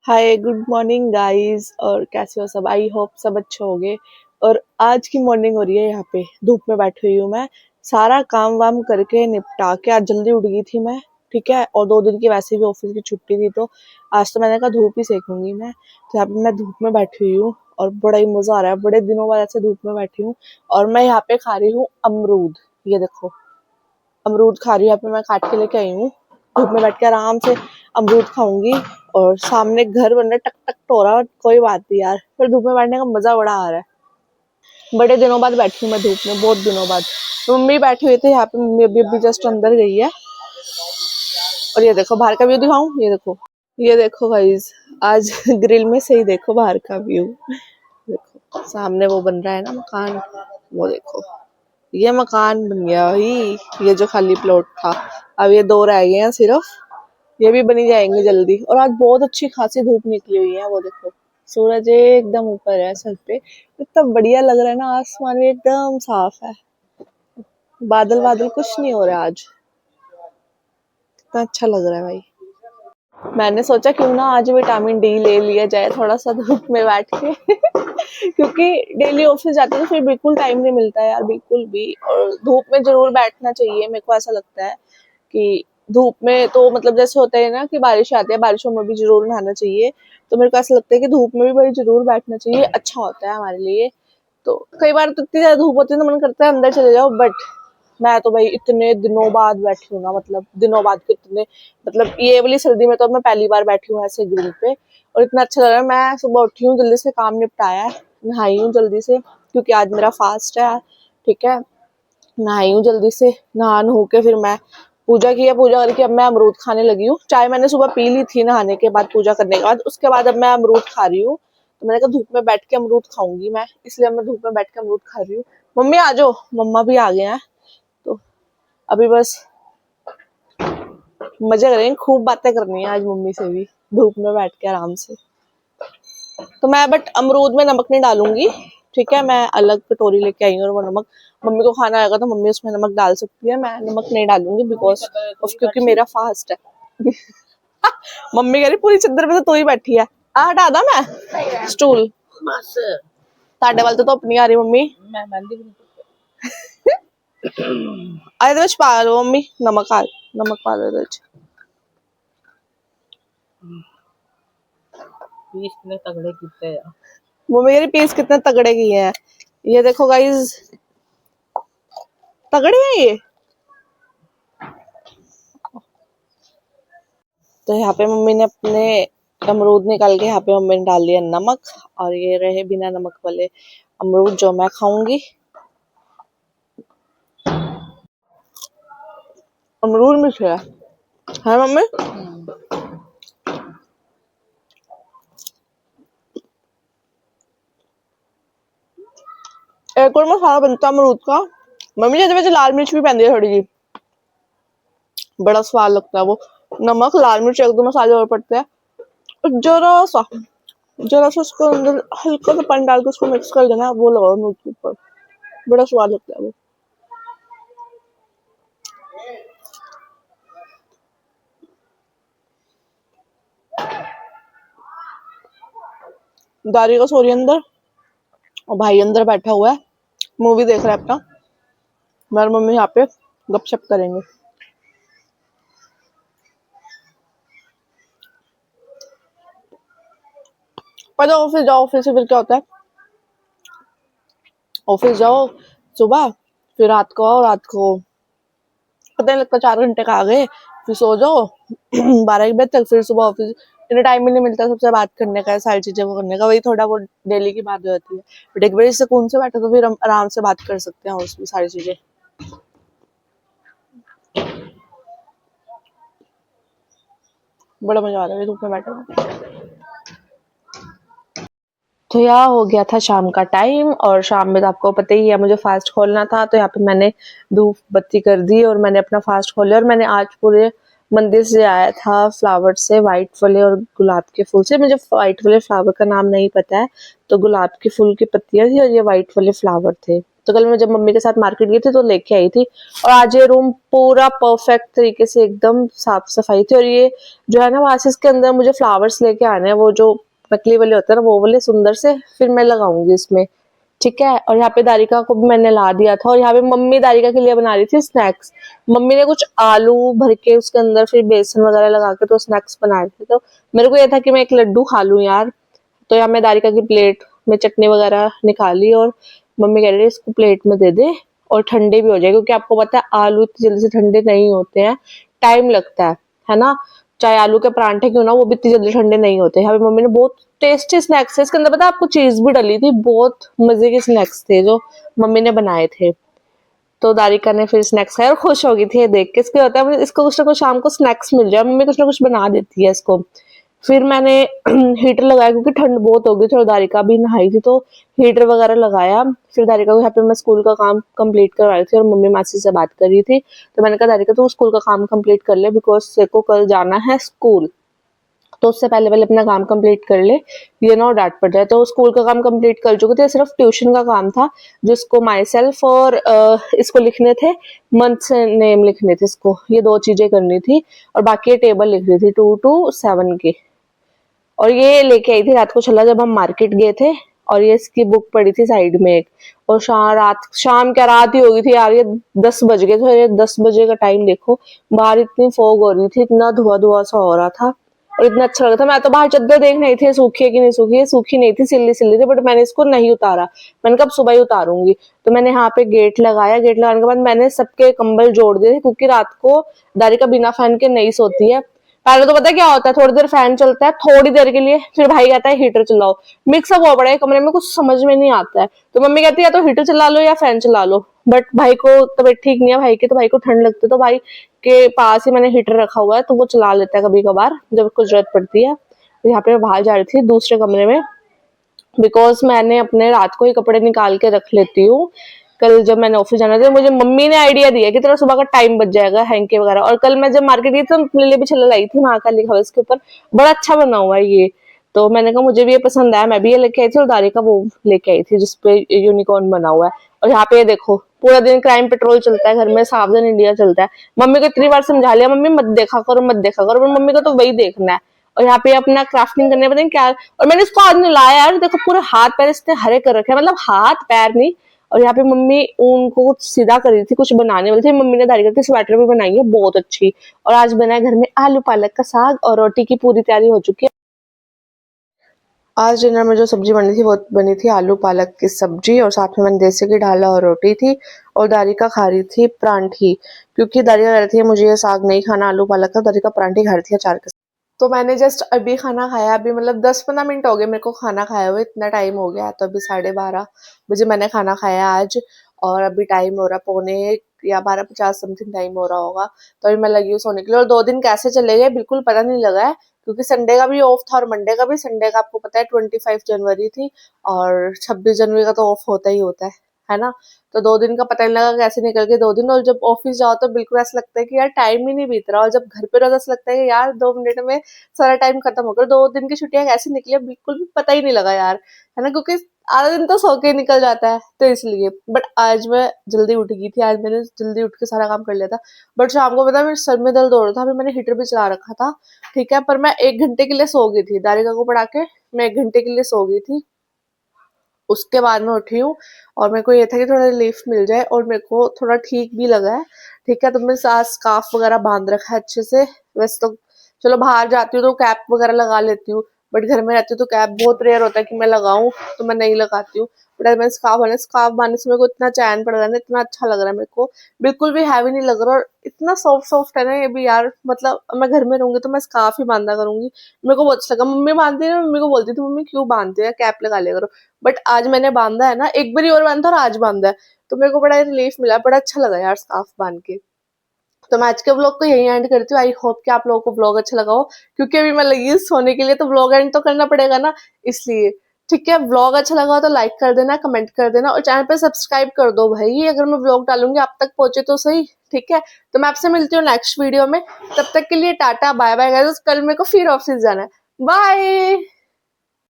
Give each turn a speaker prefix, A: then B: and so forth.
A: Hi good morning guys. और कैसे हो सब? आई होप सब अच्छे होंगे। और आज की मॉर्निंग हो रही है, यहाँ पे धूप में बैठी हुई हूँ मैं। सारा काम वाम करके निपटा के आज जल्दी उठ गई थी मैं। ठीक है, और 2 दिन की वैसे भी ऑफिस की छुट्टी थी, तो आज तो मैंने कहा धूप ही सेकूंगी मैं। तो यहाँ पे मैं धूप में बैठी हुई हूँ और बड़ा ही मजा आ रहा है। बड़े दिनों बाद ऐसे धूप में बैठी हूँ और मैं यहाँ पे खा रही हूँ अमरूद। ये देखो, अमरूद खा रही हूँ। यहाँ पे मैं काट के लेके आई हूँ। धूप में बैठ के आराम से अमरूद खाऊंगी। और सामने घर बन रहा है, टक टक तो हो रहा है, कोई बात नहीं यार, पर धूप में बैठने का मजा बड़ा आ रहा है। बड़े दिनों बाद बैठी हूँ मैं धूप में, बहुत दिनों बाद। तो मम्मी बैठी हुई थी यहाँ पे, मम्मी अभी अभी जस्ट अंदर गई है। और ये देखो बाहर का व्यू दिखाऊं, ये देखो, ये देखो गाइस, आज ग्रिल में से ही देखो बाहर का व्यू। देखो सामने वो बन रहा है ना मकान, वो देखो, ये मकान बन गया भाई। ये जो खाली प्लॉट था, अब ये 2 रह गए हैं सिर्फ, ये भी बनी जाएंगे जल्दी। और आज बहुत अच्छी खासी धूप निकली हुई है, वो देखो सूरज एकदम ऊपर है सर पे। इतना बढ़िया लग रहा है ना, आसमान भी एकदम साफ है, बादल बादल कुछ नहीं हो रहा आज। इतना अच्छा लग रहा है भाई। मैंने सोचा क्यों ना आज विटामिन डी ले लिया जाए थोड़ा सा धूप में बैठ के क्योंकि डेली ऑफिस जाते हैं तो फिर बिल्कुल टाइम नहीं मिलता है यार, बिल्कुल भी। और धूप में जरूर बैठना चाहिए, मेरे को ऐसा लगता है कि धूप में तो मतलब जैसे होता है ना कि बारिश आती है, बारिशों में भी जरूर नहाना चाहिए। तो मेरे को ऐसा लगता है कि धूप में भी भाई जरूर बैठना चाहिए, अच्छा होता है हमारे लिए। तो कई बार तो इतनी ज्यादा धूप होती है तो मन करता है अंदर चले जाओ, बट मैं तो भाई इतने दिनों बाद बैठी हूँ ना, मतलब दिनों बाद कितने, मतलब ये वाली सर्दी में तो मैं पहली बार बैठी हूँ ऐसे ग्रिल पे। और इतना अच्छा लग रहा है। मैं सुबह उठी हूँ, जल्दी से काम निपटाया है, नहाई हूँ जल्दी से क्योंकि आज मेरा फास्ट है। ठीक है, नहाई हूँ जल्दी से, नहा नहू के फिर मैं पूजा किया, पूजा करके अब मैं अमरूद खाने लगी हूँ। चाय मैंने सुबह पी ली थी नहाने के बाद, पूजा करने के बाद। उसके बाद अब मैं अमरूद खा रही हूँ। तो मैंने कहा धूप में बैठ के अमरूद खाऊंगी मैं, इसलिए मैं धूप में बैठ के अमरूद खा रही हूँ। मम्मी आ जाओ, मम्मा भी आ गए हैं। तो अभी बस मजे करेंगे, खूब बातें करनी है आज मम्मी से भी, धूप में बैठ के आराम से। तो मैं बट अमरूद में नमक नहीं डालूंगी, ठीक है, मैं अलग कटोरी लेके आई हूँ और वो नमक, मम्मी को खाना आएगा तो मम्मी उसमें नमक डाल सकती है, मैं नमक नहीं डालूंगी बिकॉज ऑफ, क्योंकि मेरा फास्ट है मम्मी कह रही पूरी चद्दर में तो तू ही बैठी है, आ हटा दा मैं स्टूल, साडे वाल तो अपनी आ रही मम्मी ਇਹਦੇ ਵਿੱਚ ਪਾ ਲਓ मम्मी नमक, आ नमक पा दो ਇਹਦੇ ਵਿੱਚ। पीस कितने तगड़े किए हैं, वो मेरे पीस कितने तगड़े किए हैं, ये देखो गाइस, तगड़े हैं ये। तो यहाँ पे मम्मी ने अपने अमरूद निकाल के यहाँ पे मम्मी ने डाल दिया नमक, और ये रहे बिना नमक वाले अमरूद जो मैं खाऊंगी। अमरूद मीठे है मम्मी। एक और मसाला बनता है अमरूद का, मम्मी जी लाल मिर्च भी पैंदी है थोड़ी जी, बड़ा स्वाद लगता है वो। नमक, लाल मिर्च, एक दो मसाले और पड़ते हैं, और जरा सा उसको अंदर हल्का सा पानी डाल के उसको मिक्स कर देना, वो लगाओ अमरूद के ऊपर, बड़ा स्वाद लगता है वो। दादी का सो रही है अंदर, और भाई अंदर बैठा हुआ है, मूवी देख रहा है अपना। मैं और मम्मी यहाँ पे गपशप करेंगे। पर ऑफिस जाओ, ऑफिस से फिर क्या होता है, ऑफिस जाओ सुबह, फिर रात को आओ, रात को पता नहीं लगता 4 घंटे का आ गए, फिर सो जाओ 12 बजे तक, फिर सुबह ऑफिस। इतना टाइम ही नहीं मिलता सबसे बात करने का, सारी चीजें वो करने का, वही थोड़ा वो डेली की बात हो जाती है। बट एक बजे सुकून से बैठो तो फिर हम आराम से बात कर सकते हैं उसमें सारी चीजें। बड़ा मजा आ रहा है धूप में बैठे हुए। तो यहाँ हो गया था शाम का टाइम, और शाम में तो आपको पता ही है मुझे फास्ट खोलना था, तो यहाँ पे मैंने धूप बत्ती कर दी और मैंने अपना फास्ट खोला। और मैंने आज पूरे मंदिर से आया था फ्लावर से, वाइट वाले और गुलाब के फूल से। मुझे वाइट वाले फ्लावर का नाम नहीं पता है, तो गुलाब के फूल की पत्तियां थी और ये वाइट वाले फ्लावर थे। तो कल मैं जब मम्मी के साथ मार्केट गई थी तो लेके आई थी। और आज ये रूम पूरा परफेक्ट तरीके से एकदम साफ सफाई थी। और ये जो है ना वासिस के अंदर मुझे फ्लावर्स लेके आने हैं, वो जो नकली वाले होते हैं ना, वो वाले सुंदर से, फिर मैं लगाऊंगी इसमें, ठीक है। और यहाँ पे दारिका को भी मैंने ला दिया था। और यहाँ पे मम्मी दारिका के लिए बना रही थी स्नैक्स। मम्मी ने कुछ आलू भर के उसके अंदर फिर बेसन वगैरह लगा के तो स्नैक्स बनाए थे। तो मेरे को ये था कि मैं एक लड्डू खा लूं यार। तो यहाँ मैं दारिका की प्लेट में चटनी वगैरह निकाली और मम्मी कह रही है इसको प्लेट में दे दे और ठंडे भी हो जाए, क्योंकि आपको पता है आलू इतनी जल्दी से ठंडे नहीं होते हैं, टाइम लगता है ना। चाहे आलू के परांठे क्यों ना, वो भी इतनी जल्दी ठंडे नहीं होते। यहाँ पे मम्मी ने बहुत टेस्टी स्नैक्स है इसके अंदर, पता है आपको, चीज भी डली थी। बहुत मजे के स्नैक्स थे जो मम्मी ने बनाए थे। तो दारिका ने फिर स्नैक्स खाया और खुश हो गई थी ये देख के। इसके होता है इसको कुछ ना कुछ शाम को स्नैक्स मिल जाए, मम्मी कुछ ना कुछ बना देती है इसको। फिर मैंने हीटर लगाया क्योंकि ठंड बहुत हो गई थी और दारिका भी नहाई थी, तो हीटर वगैरह लगाया। फिर दारिका को यहाँ पे मैं स्कूल का काम कंप्लीट करवा रही थी और मम्मी मासी से बात कर रही थी। तो मैंने कहा दारिका तू स्कूल का काम कंप्लीट कर ले, बिकॉज तेरे को कल जाना है स्कूल, तो उससे पहले पहले अपना काम कंप्लीट कर ले, ये ना डांट पड़ जाए। तो स्कूल का काम कंप्लीट कर चुके थे, सिर्फ ट्यूशन का काम था जिसको माई सेल्फ और इसको लिखने थे, मंथ नेम लिखने थे इसको, ये 2 चीजें करनी थी। और बाकी ये टेबल लिख रही थी 2 to 7 की। और ये लेके आई थी रात को छल्ला जब हम मार्केट गए थे। और ये इसकी बुक पड़ी थी साइड में एक। और शाम क्या रात ही हो गई थी यार, ये 10 बज गए थे। ये 10 बजे का टाइम देखो, बाहर इतनी फॉग हो रही थी, इतना धुआं धुआं सा हो रहा था और इतना अच्छा लग रहा था। मैं तो बाहर चद्दर देखने आई थी सूखी है कि नहीं सूखी है, सूखी नहीं थी, सिल्ली सिल्ली थी, बट मैंने इसको नहीं उतारा। मैंने कब सुबह ही उतारूंगी। तो मैंने यहाँ पे गेट लगाया, गेट लगाने के बाद मैंने सबके कंबल जोड़ दिए क्योंकि रात को दारिका बिना फैन के नहीं सोती है। पहले तो पता है क्या होता है, थोड़ी देर फैन चलता है थोड़ी देर के लिए, फिर भाई कहता है हीटर चलाओ। मिक्सअप हुआ पड़ा है कमरे में, कुछ समझ में नहीं आता है। तो मम्मी कहती है या तो हीटर चला लो या फैन चला लो, बट भाई को तबीयत ठीक नहीं है भाई की, तो भाई को ठंड लगती है, तो भाई के पास ही मैंने हीटर रखा हुआ है, तो वो चला लेता है कभी कभार जब उसको जरूरत पड़ती है। तो यहाँ पे मैं बाहर जा रही थी दूसरे कमरे में, बिकॉज मैंने अपने रात को ही कपड़े निकाल के रख लेती हूँ। कल जब मैंने ऑफिस जाना था, मुझे मम्मी ने आइडिया दिया कि तेरा सुबह का टाइम बच जाएगा हैंकी वगैरह। और कल मैं जब मार्केट गई तो अपने लिए भी छल्ला लाई थी, वहां का लिखा हुआ इसके ऊपर, बड़ा अच्छा बना हुआ है ये। तो मैंने कहा मुझे भी ये पसंद आया, मैं भी ये लेके आई थी। और दारिका वो लेके आई थी जिसपे यूनिकॉर्न बना हुआ है। और यहाँ पे ये देखो पूरा दिन क्राइम पेट्रोल चलता है घर में, सावधान इंडिया चलता है। मम्मी को इतनी बार समझा लिया, मम्मी मत देखा करो मत देखा करो, पर मम्मी को तो वही देखना है। और यहाँ पे अपना क्राफ्टिंग करने पता नहीं क्या। और मैंने इसको आज नहलाया यार, देखो पूरे हाथ पैर इसने हरे कर रखे हैं, मतलब हाथ पैर नहीं। और यहाँ पे मम्मी ऊन को कुछ सीधा कर रही थी, कुछ बनाने वाली थी। मम्मी ने दारिका की स्वेटर भी बनाई है बहुत अच्छी। और आज बना है घर में आलू पालक का साग और रोटी की पूरी तैयारी हो चुकी है। आज डिनर में जो सब्जी बनी थी वो बनी थी आलू पालक की सब्जी, और साथ में मैंने देसी घी डाला और रोटी थी। और दारिका खा रही थी परांठी, क्योंकि दारिका कह रही थी मुझे ये साग नहीं खाना आलू पालक का, दारिका परांठी खा रही थी अचार के साथ। तो मैंने जस्ट अभी खाना खाया, अभी मतलब 10-15 मिनट हो गए मेरे को खाना खाया हुआ, इतना टाइम हो गया। तो अभी 12:30 बजे मैंने खाना खाया आज। और अभी टाइम हो रहा 12:45 समथिंग टाइम हो रहा होगा। तो अभी मैं लगी हूँ सोने के लिए। और 2 दिन कैसे चले गए बिल्कुल पता नहीं लगा है, क्योंकि संडे का भी ऑफ था और मंडे का भी। संडे का आपको पता है 25 जनवरी थी और 26 जनवरी का तो ऑफ होता ही होता है ना। तो 2 दिन का पता नहीं लगा कैसे निकल गए 2 दिन। और जब ऑफिस जाओ तो बिल्कुल ऐसा लगता है कि यार टाइम ही नहीं बीत रहा, और जब घर पे रहो तो ऐसा लगता है कि यार 2 मिनट में सारा टाइम खत्म हो गया। 2 दिन की छुट्टियां कैसे निकली बिल्कुल भी पता ही नहीं लगा यार, है ना, क्योंकि आधा दिन तो सो के निकल जाता है, तो इसलिए। बट आज मैं जल्दी उठ गई थी, आज मैंने जल्दी उठ के सारा काम कर लिया था। बट शाम को पता मेरे सर में दर्द हो रहा था, अभी मैंने हीटर भी चला रखा था, ठीक है, पर मैं 1 घंटे के लिए सो गई थी। दारिका को पढ़ा के मैं 1 घंटे के लिए सो गई थी। उसके बाद में उठी हूँ और मेरे को ये था कि थोड़ा रिलीफ मिल जाए, और मेरे को थोड़ा ठीक भी लगा है, ठीक है। तो मैं साथ स्कार्फ वगैरह बांध रखा है अच्छे से। वैसे तो चलो बाहर जाती हूँ तो कैप वगैरह लगा लेती हूँ, बट घर में रहती हूँ तो कैप बहुत रेयर होता है कि मैं लगाऊं, तो मैं नहीं लगाती हूँ। बट आज मैंने स्कार्फ बांधने से मेरे को इतना चैन पड़ रहा है ना, इतना अच्छा लग रहा है मेरे को, बिल्कुल भी हैवी नहीं लग रहा। और इतना सॉफ्ट सॉफ्ट है ना ये भी यार, मतलब मैं घर में रहूंगी तो मैं स्कार्फ ही बांधा करूंगी। मेरे को बहुत अच्छा लगा। मम्मी बांधती है ना, मम्मी को बोलती थी मम्मी क्यों बांधते है, कैप लगा लिया करो। बट आज मैंने बांधा है ना, एक बारी और बांधा और आज बांधा है, तो मेरे को बड़ा रिलीफ मिला, बड़ा अच्छा लगा यार स्कार्फ बांध के। तो मैं आज के व्लॉग को यही एंड करती हूँ। आई होप कि आप लोगों को व्लॉग अच्छा लगा हो, क्योंकि अभी मैं लगी हूँ सोने के लिए, तो व्लॉग एंड तो करना पड़ेगा ना, इसलिए। ठीक है, व्लॉग अच्छा लगा हो तो लाइक कर देना, कमेंट कर देना, और चैनल पे सब्सक्राइब कर दो भाई, अगर मैं व्लॉग डालूंगी आप तक पहुंचे तो सही, ठीक है। तो मैं आपसे मिलती हूँ नेक्स्ट वीडियो में, तब तक के लिए टाटा बाय बाय गाइस। कल मेरे को फिर ऑफिस जाना है, बाय।